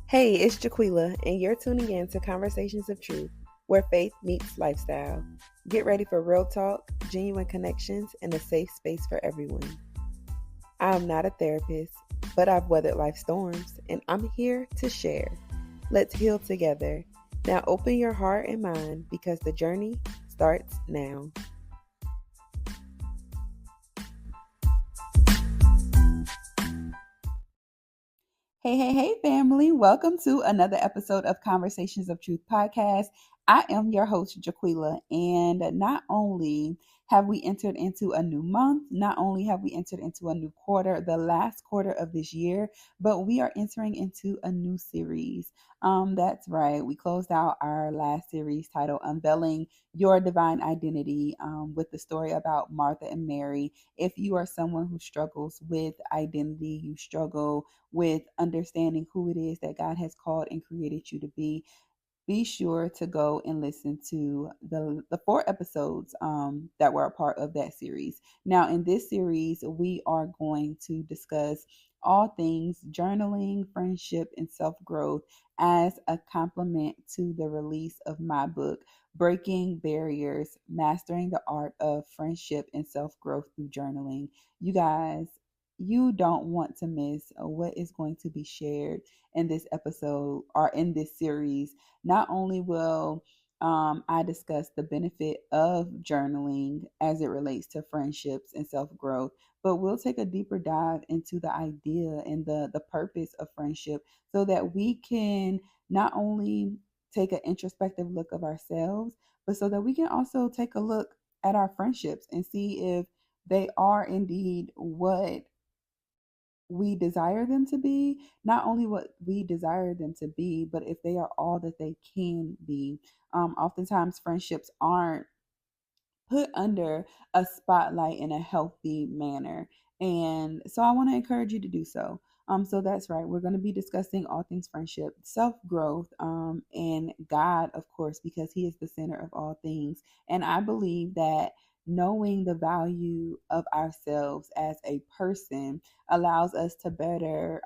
Hey, it's Jaquila, and you're tuning in to Conversations of Truth, where faith meets lifestyle. Get ready for real talk, genuine connections, and a safe space for everyone. I'm not a therapist, but I've weathered life storms, and I'm here to share. Let's heal together. Now open your heart and mind because the journey starts now. Hey, family. Welcome to another episode of Conversations of Truth podcast. I am your host, Jaquila, and not only have we entered into a new month, not only have we entered into a new quarter, the last quarter of this year, but we are entering into a new series. That's right. We closed out our last series titled Unveiling Your Divine Identity with the story about Martha and Mary. If you are someone who struggles with identity, you struggle with understanding who it is that God has called and created you to be sure to go and listen to the four episodes that were a part of that series. Now, in this series, we are going to discuss all things journaling, friendship, and self growth as a complement to the release of my book, Breaking Barriers Mastering the Art of Friendship and Self Growth Through Journaling. You guys, you don't want to miss what is going to be shared in this episode or in this series. Not only will I discuss the benefit of journaling as it relates to friendships and self growth, but we'll take a deeper dive into the idea and the purpose of friendship so that we can not only take an introspective look of ourselves, but so that we can also take a look at our friendships and see if they are indeed what we desire them to be, not only what we desire them to be, but if they are all that they can be. Oftentimes, friendships aren't put under a spotlight in a healthy manner. And so I want to encourage you to do so. So that's right. We're going to be discussing all things friendship, self growth, and God, of course, because He is the center of all things. And I believe that knowing the value of ourselves as a person allows us to better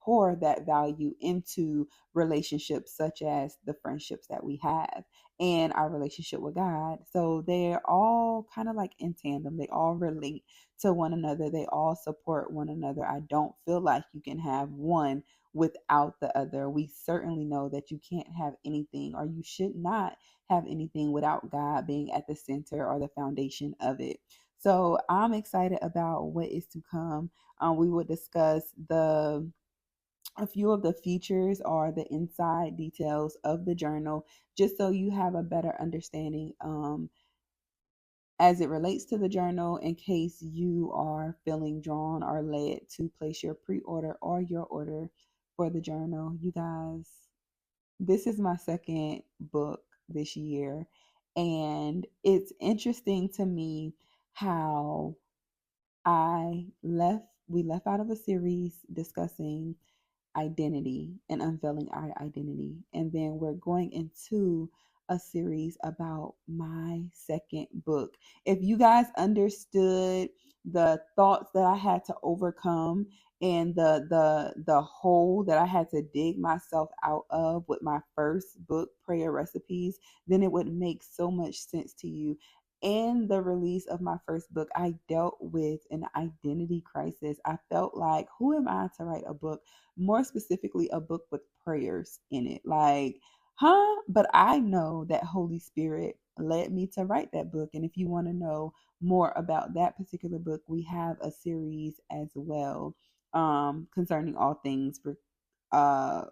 pour that value into relationships such as the friendships that we have and our relationship with God. So they're all kind of like in tandem. They all relate to one another. They all support one another. I don't feel like you can have one without the other. We certainly know that you can't have anything, or you should not have anything without God being at the center or the foundation of it. So I'm excited about what is to come. We will discuss the a few of the features or the inside details of the journal, just so you have a better understanding as it relates to the journal, in case you are feeling drawn or led to place your pre-order or your order for the journal. You guys, this is my second book this year, and it's interesting to me how we left out of a series discussing identity and unveiling our identity. And then we're going into a series about my second book. If you guys understood the thoughts that I had to overcome and the hole that I had to dig myself out of with my first book, Prayer Recipes, then it would make so much sense to you. In the release of my first book, I dealt with an identity crisis. I felt like, who am I to write a book? More specifically, a book with prayers in it. Like, huh? But I know that Holy Spirit led me to write that book. And if you want to know more about that particular book, we have a series as well concerning all things uh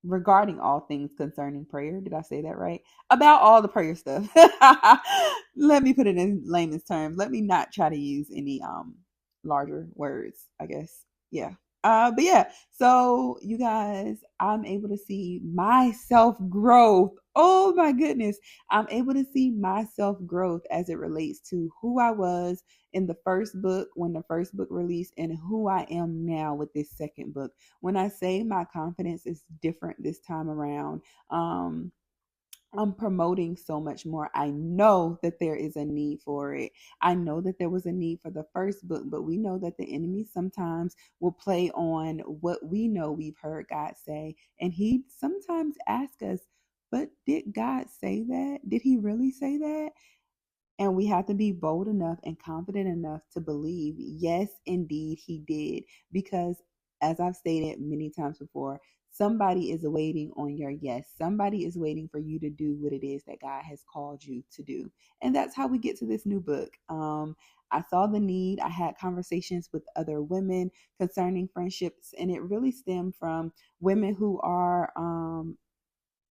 regarding all things concerning prayer. Did I say that right? About all the prayer stuff. Let me put it in layman's terms. Let me not try to use any larger words, I guess. Yeah. But yeah, so you guys, I'm able to see my self growth. Oh my goodness. I'm able to see my self growth as it relates to who I was in the first book when the first book released and who I am now with this second book. When I say my confidence is different this time around, I'm promoting so much more. I know that there is a need for it. I know that there was a need for the first book, but we know that the enemy sometimes will play on what we know we've heard God say. And he sometimes asks us, but did God say that? Did he really say that? And we have to be bold enough and confident enough to believe, yes, indeed, he did. Because, as I've stated many times before, somebody is waiting on your yes. Somebody is waiting for you to do what it is that God has called you to do. And that's how we get to this new book. I saw the need. I had conversations with other women concerning friendships, and it really stemmed from women who are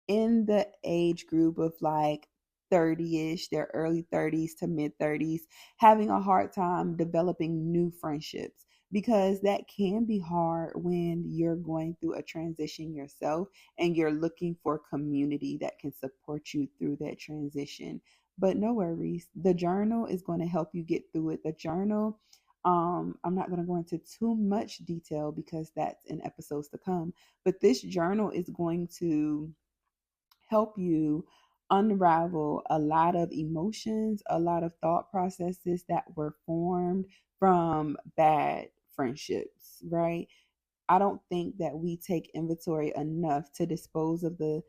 in the age group of like 30-ish, their early 30s to mid 30s, having a hard time developing new friendships, because that can be hard when you're going through a transition yourself and you're looking for community that can support you through that transition. But no worries, the journal is going to help you get through it. The journal, I'm not going to go into too much detail because that's in episodes to come, but this journal is going to help you unravel a lot of emotions, a lot of thought processes that were formed from bad friendships, right? I don't think that we take inventory enough to dispose of the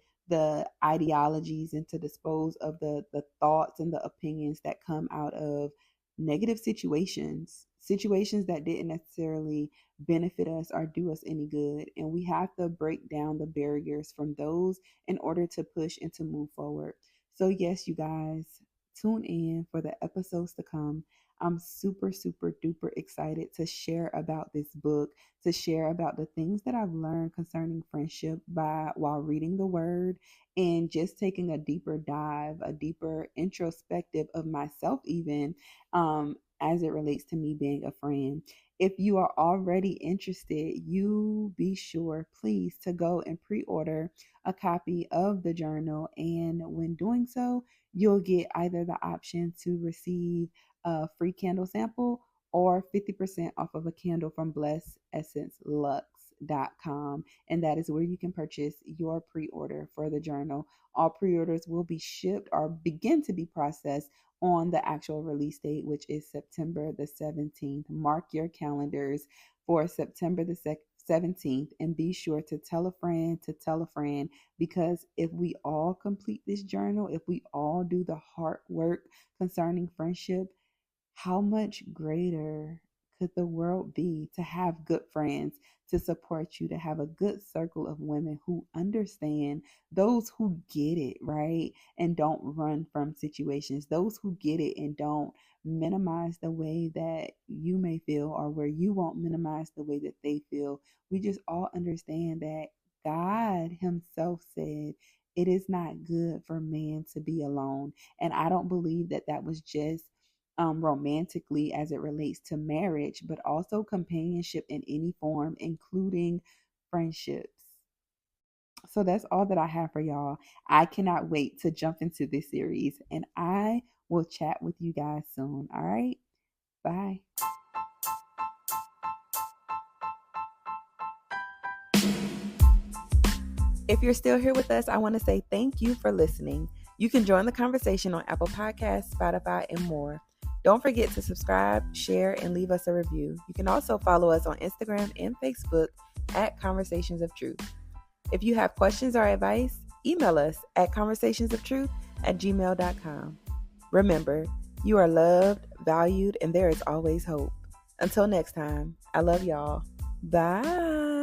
ideologies and to dispose of the thoughts and the opinions that come out of negative situations that didn't necessarily benefit us or do us any good. And we have to break down the barriers from those in order to push and to move forward. So yes, you guys, tune in for the episodes to come. I'm super, super duper excited to share about this book, to share about the things that I've learned concerning friendship by while reading the word and just taking a deeper dive, a deeper introspective of myself, even as it relates to me being a friend. If you are already interested, you be sure, please, to go and pre-order a copy of the journal. And when doing so, you'll get either the option to receive a free candle sample or 50% off of a candle from blessessencelux.com. And that is where you can purchase your pre-order for the journal. All pre-orders will be shipped or begin to be processed on the actual release date, which is September the 17th. Mark your calendars for September the 17th, and be sure to tell a friend to tell a friend, because if we all complete this journal, if we all do the hard work concerning friendship, how much greater could the world be to have good friends to support you, to have a good circle of women who understand, those who get it, right? And don't run from situations, those who get it and don't minimize the way that you may feel, or where you won't minimize the way that they feel. We just all understand that God Himself said, it is not good for man to be alone. And I don't believe that that was just romantically as it relates to marriage, but also companionship in any form, including friendships. So that's all that I have for y'all. I cannot wait to jump into this series, and I will chat with you guys soon. All right. Bye. If you're still here with us, I want to say thank you for listening. You can join the conversation on Apple Podcasts, Spotify, and more. Don't forget to subscribe, share, and leave us a review. You can also follow us on Instagram and Facebook at Conversations of Truth. If you have questions or advice, email us at conversationsoftruth@gmail.com. Remember, you are loved, valued, and there is always hope. Until next time, I love y'all. Bye.